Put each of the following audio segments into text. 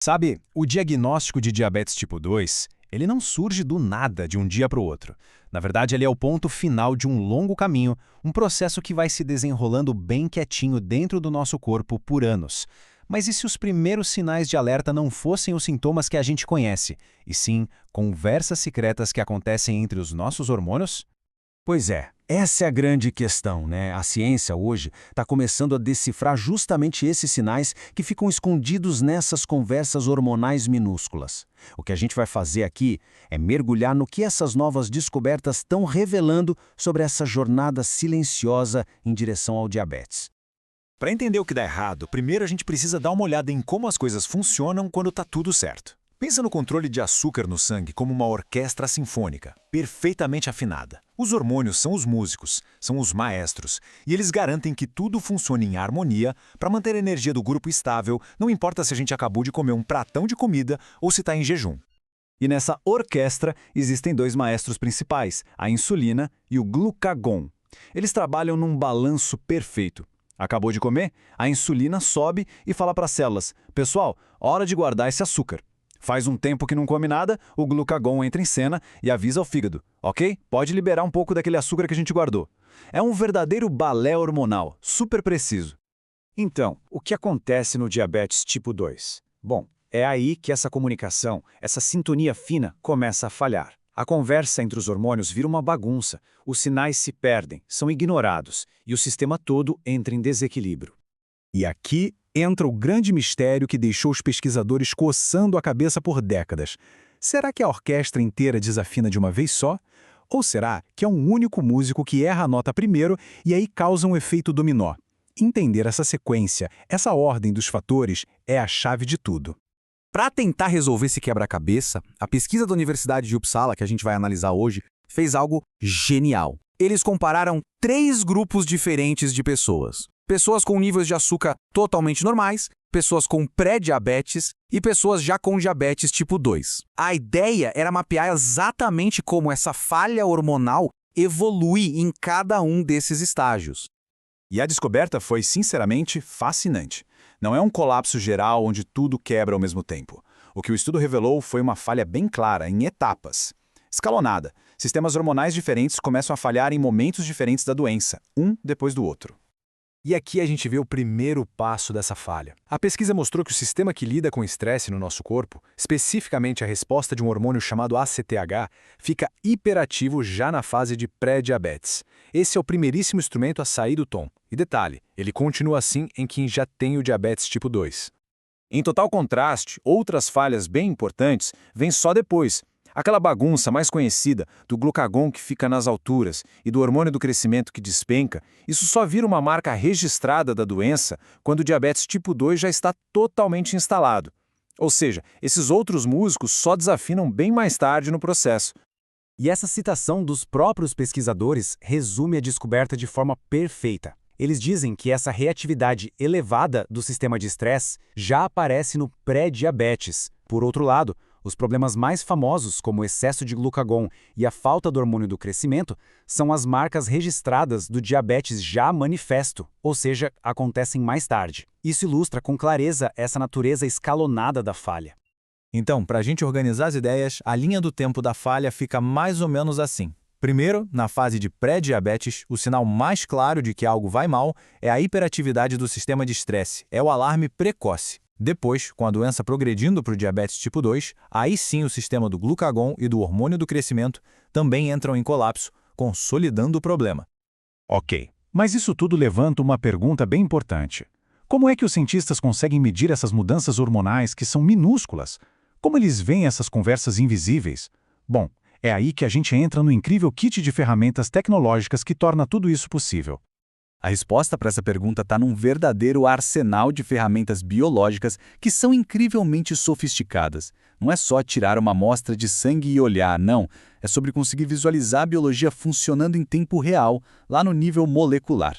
Sabe, o diagnóstico de diabetes tipo 2, ele não surge do nada de um dia para o outro. Na verdade, ele é o ponto final de um longo caminho, um processo que vai se desenrolando bem quietinho dentro do nosso corpo por anos. Mas e se os primeiros sinais de alerta não fossem os sintomas que a gente conhece, e sim conversas secretas que acontecem entre os nossos hormônios? Pois é, essa é a grande questão, né? A ciência hoje está começando a decifrar justamente esses sinais que ficam escondidos nessas conversas hormonais minúsculas. O que a gente vai fazer aqui é mergulhar no que essas novas descobertas estão revelando sobre essa jornada silenciosa em direção ao diabetes. Para entender o que dá errado, primeiro a gente precisa dar uma olhada em como as coisas funcionam quando está tudo certo. Pensa no controle de açúcar no sangue como uma orquestra sinfônica, perfeitamente afinada. Os hormônios são os músicos, são os maestros, e eles garantem que tudo funcione em harmonia para manter a energia do grupo estável, não importa se a gente acabou de comer um pratão de comida ou se está em jejum. E nessa orquestra existem dois maestros principais, a insulina e o glucagon. Eles trabalham num balanço perfeito. Acabou de comer? A insulina sobe e fala para as células: pessoal, hora de guardar esse açúcar. Faz um tempo que não come nada, o glucagon entra em cena e avisa ao fígado: ok, pode liberar um pouco daquele açúcar que a gente guardou. É um verdadeiro balé hormonal, super preciso. Então, o que acontece no diabetes tipo 2? Bom, é aí que essa comunicação, essa sintonia fina começa a falhar. A conversa entre os hormônios vira uma bagunça, os sinais se perdem, são ignorados e o sistema todo entra em desequilíbrio. E aqui entra o grande mistério que deixou os pesquisadores coçando a cabeça por décadas. Será que a orquestra inteira desafina de uma vez só? Ou será que é um único músico que erra a nota primeiro e aí causa um efeito dominó? Entender essa sequência, essa ordem dos fatores, é a chave de tudo. Para tentar resolver esse quebra-cabeça, a pesquisa da Universidade de Uppsala, que a gente vai analisar hoje, fez algo genial. Eles compararam 3 grupos diferentes de pessoas. Pessoas com níveis de açúcar totalmente normais, pessoas com pré-diabetes e pessoas já com diabetes tipo 2. A ideia era mapear exatamente como essa falha hormonal evolui em cada um desses estágios. E a descoberta foi, sinceramente, fascinante. Não é um colapso geral onde tudo quebra ao mesmo tempo. O que o estudo revelou foi uma falha bem clara, em etapas. Escalonada, sistemas hormonais diferentes começam a falhar em momentos diferentes da doença, um depois do outro. E aqui a gente vê o primeiro passo dessa falha. A pesquisa mostrou que o sistema que lida com o estresse no nosso corpo, especificamente a resposta de um hormônio chamado ACTH, fica hiperativo já na fase de pré-diabetes. Esse é o primeiríssimo instrumento a sair do tom. E detalhe, ele continua assim em quem já tem o diabetes tipo 2. Em total contraste, outras falhas bem importantes vêm só depois. Aquela bagunça mais conhecida do glucagon que fica nas alturas e do hormônio do crescimento que despenca, isso só vira uma marca registrada da doença quando o diabetes tipo 2 já está totalmente instalado. Ou seja, esses outros músicos só desafinam bem mais tarde no processo. E essa citação dos próprios pesquisadores resume a descoberta de forma perfeita. Eles dizem que essa reatividade elevada do sistema de estresse já aparece no pré-diabetes. Por outro lado, os problemas mais famosos, como o excesso de glucagon e a falta do hormônio do crescimento, são as marcas registradas do diabetes já manifesto, ou seja, acontecem mais tarde. Isso ilustra com clareza essa natureza escalonada da falha. Então, para a gente organizar as ideias, a linha do tempo da falha fica mais ou menos assim. Primeiro, na fase de pré-diabetes, o sinal mais claro de que algo vai mal é a hiperatividade do sistema de estresse, é o alarme precoce. Depois, com a doença progredindo para o diabetes tipo 2, aí sim o sistema do glucagon e do hormônio do crescimento também entram em colapso, consolidando o problema. Ok, mas isso tudo levanta uma pergunta bem importante. Como é que os cientistas conseguem medir essas mudanças hormonais que são minúsculas? Como eles veem essas conversas invisíveis? Bom, é aí que a gente entra no incrível kit de ferramentas tecnológicas que torna tudo isso possível. A resposta para essa pergunta está num verdadeiro arsenal de ferramentas biológicas que são incrivelmente sofisticadas. Não é só tirar uma amostra de sangue e olhar, não. É sobre conseguir visualizar a biologia funcionando em tempo real, lá no nível molecular.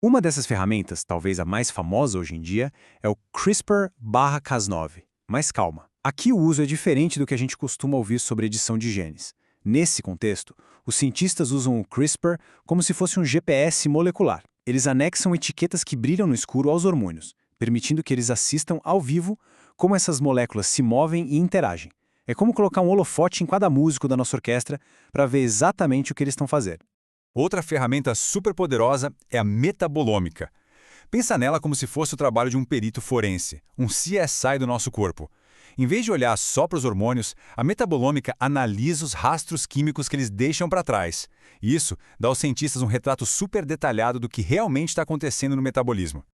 Uma dessas ferramentas, talvez a mais famosa hoje em dia, é o CRISPR/Cas9. Mas calma, aqui o uso é diferente do que a gente costuma ouvir sobre edição de genes. Nesse contexto, os cientistas usam o CRISPR como se fosse um GPS molecular. Eles anexam etiquetas que brilham no escuro aos hormônios, permitindo que eles assistam ao vivo como essas moléculas se movem e interagem. É como colocar um holofote em cada músico da nossa orquestra para ver exatamente o que eles estão fazendo. Outra ferramenta super poderosa é a metabolômica. Pensa nela como se fosse o trabalho de um perito forense, um CSI do nosso corpo. Em vez de olhar só para os hormônios, a metabolômica analisa os rastros químicos que eles deixam para trás. E isso dá aos cientistas um retrato super detalhado do que realmente está acontecendo no metabolismo.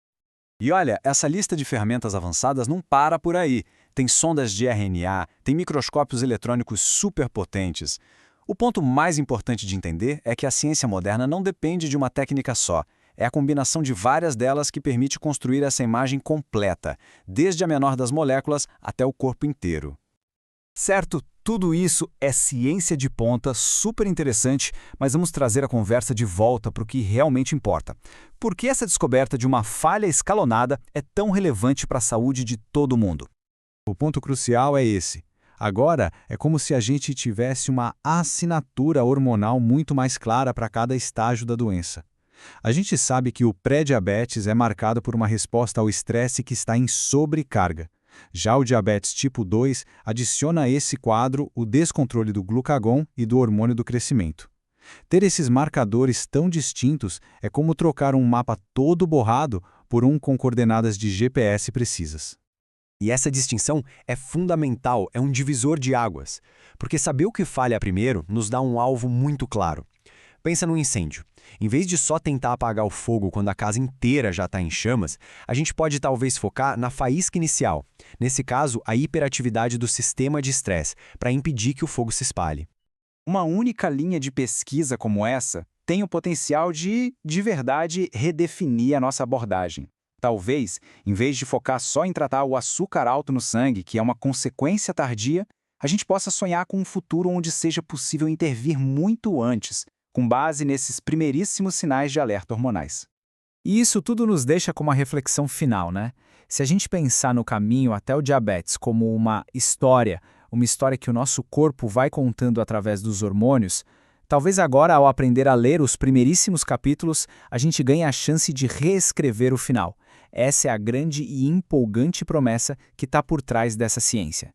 E olha, essa lista de ferramentas avançadas não para por aí. Tem sondas de RNA, tem microscópios eletrônicos super potentes. O ponto mais importante de entender é que a ciência moderna não depende de uma técnica só. É a combinação de várias delas que permite construir essa imagem completa, desde a menor das moléculas até o corpo inteiro. Certo, tudo isso é ciência de ponta, super interessante, mas vamos trazer a conversa de volta para o que realmente importa. Por que essa descoberta de uma falha escalonada é tão relevante para a saúde de todo mundo? O ponto crucial é esse. Agora, é como se a gente tivesse uma assinatura hormonal muito mais clara para cada estágio da doença. A gente sabe que o pré-diabetes é marcado por uma resposta ao estresse que está em sobrecarga. Já o diabetes tipo 2 adiciona a esse quadro o descontrole do glucagon e do hormônio do crescimento. Ter esses marcadores tão distintos é como trocar um mapa todo borrado por um com coordenadas de GPS precisas. E essa distinção é fundamental, é um divisor de águas, porque saber o que falha primeiro nos dá um alvo muito claro. Pensa num incêndio. Em vez de só tentar apagar o fogo quando a casa inteira já está em chamas, a gente pode talvez focar na faísca inicial, nesse caso, a hiperatividade do sistema de estresse, para impedir que o fogo se espalhe. Uma única linha de pesquisa como essa tem o potencial de verdade, redefinir a nossa abordagem. Talvez, em vez de focar só em tratar o açúcar alto no sangue, que é uma consequência tardia, a gente possa sonhar com um futuro onde seja possível intervir muito antes, com base nesses primeiríssimos sinais de alerta hormonais. E isso tudo nos deixa com uma reflexão final, né? Se a gente pensar no caminho até o diabetes como uma história que o nosso corpo vai contando através dos hormônios, talvez agora, ao aprender a ler os primeiríssimos capítulos, a gente ganhe a chance de reescrever o final. Essa é a grande e empolgante promessa que está por trás dessa ciência.